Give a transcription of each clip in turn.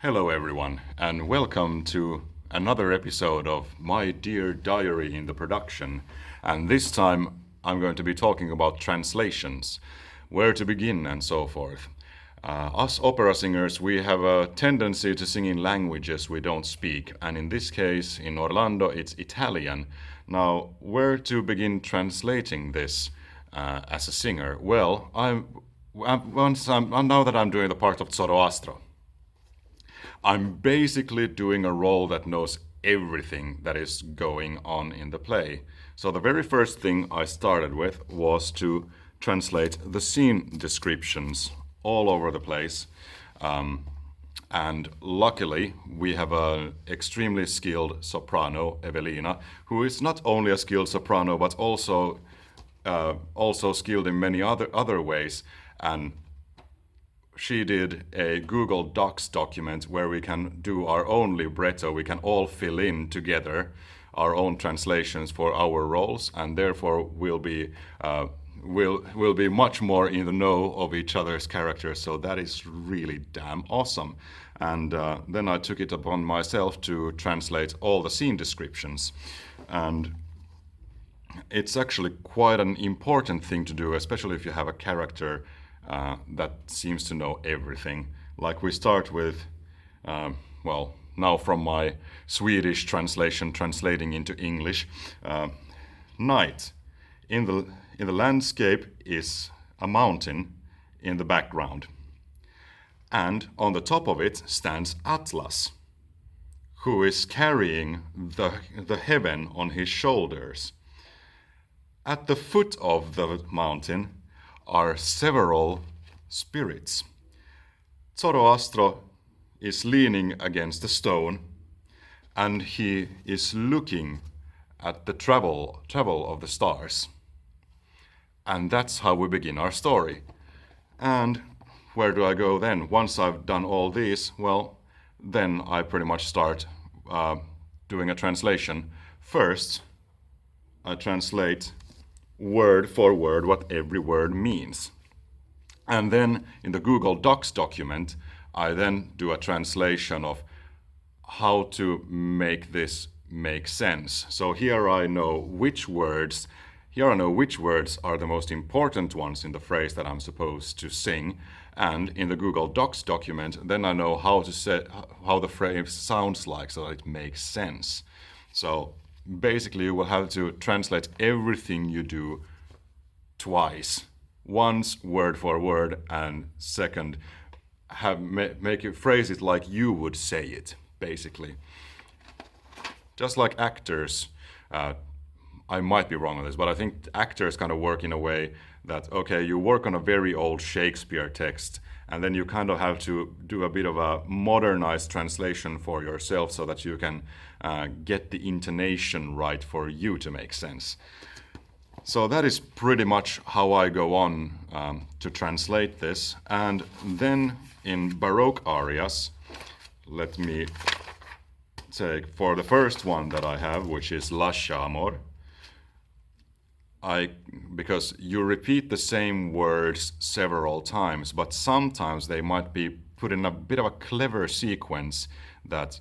Hello, everyone, and welcome to another episode of My Dear Diary in the production. And this time I'm going to be talking about translations, where to begin, and so forth. Us opera singers, we have a tendency to sing in languages we don't speak, and in this case, in Orlando, it's Italian. Now, where to begin translating this as a singer? Well, now that I'm doing the part of Zoroastro, I'm basically doing a role that knows everything that is going on in the play. So the very first thing I started with was to translate the scene descriptions all over the place. And luckily, we have an extremely skilled soprano, Evelina, who is not only a skilled soprano, but also skilled in many other ways. And she did a Google Docs document where we can do our own libretto. We can all fill in together our own translations for our roles, and therefore we'll be much more in the know of each other's characters. So that is really damn awesome. And then I took it upon myself to translate all the scene descriptions, and it's actually quite an important thing to do, especially if you have a character that seems to know everything. Like we start with, now from my Swedish translation translating into English, night. In the landscape is a mountain in the background, and on the top of it stands Atlas, who is carrying the heaven on his shoulders. At the foot of the mountain are several spirits. Zoroastro is leaning against a stone, and he is looking at the travel of the stars. And that's how we begin our story. And where do I go then? Once I've done all these, well, then I pretty much start doing a translation. First, I translate word for word what every word means. And then in the Google Docs document, I then do a translation of how to make this make sense. So here I know which words are the most important ones in the phrase that I'm supposed to sing. And in the Google Docs document, then I know how the phrase sounds like so that it makes sense. So basically, you will have to translate everything you do twice. Once, word for word, and second, make you phrase it like you would say it, basically. Just like actors, I might be wrong on this, but I think actors kind of work in a way that, okay, you work on a very old Shakespeare text, and then you kind of have to do a bit of a modernized translation for yourself so that you can get the intonation right for you to make sense. So that is pretty much how I go on to translate this. And then in Baroque arias, let me take for the first one that I have, which is Lasciamor. Because you repeat the same words several times, but sometimes they might be put in a bit of a clever sequence that,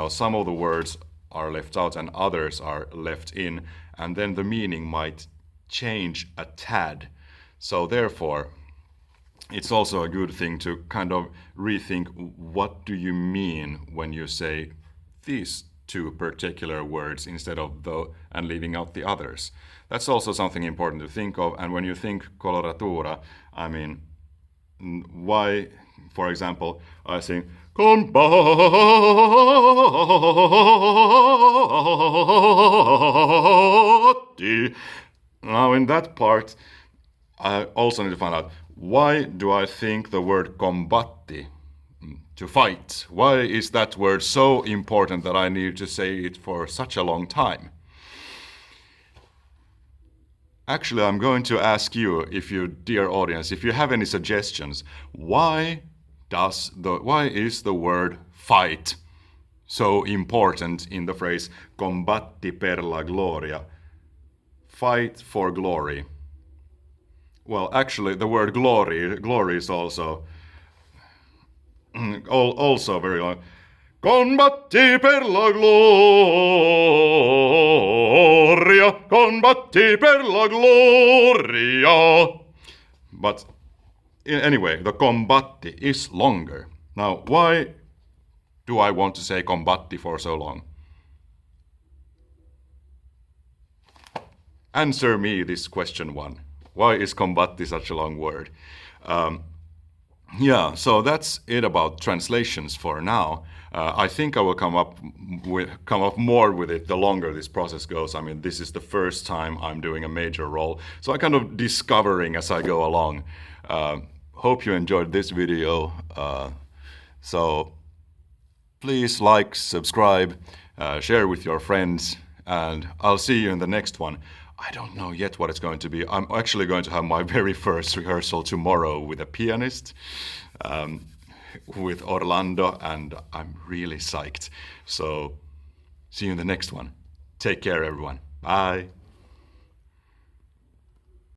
some of the words are left out and others are left in, and then the meaning might change a tad. So therefore, it's also a good thing to kind of rethink, what do you mean when you say these two particular words instead of and leaving out the others. That's also something important to think of. And when you think coloratura, I mean, why, for example, I sing combatti. Now in that part, I also need to find out, why do I think the word combatti, to fight? Why is that word so important that I need to say it for such a long time? Actually, I'm going to ask you, dear audience, if you have any suggestions, why is the word fight so important in the phrase combatti per la gloria? Fight for glory. Well, actually, the word glory is also also very long. Combatti per la gloria, combatti per la gloria. But anyway, the combatti is longer. Now, why do I want to say combatti for so long? Answer me this question one. Why is combatti such a long word? Yeah, so that's it about translations for now. I think I will come up more with it the longer this process goes. I mean, this is the first time I'm doing a major role, so I'm kind of discovering as I go along. Hope you enjoyed this video. So please like, subscribe, share with your friends, and I'll see you in the next one. I don't know yet what it's going to be. I'm actually going to have my very first rehearsal tomorrow with a pianist, with Orlando, and I'm really psyched. So, see you in the next one. Take care, everyone. Bye.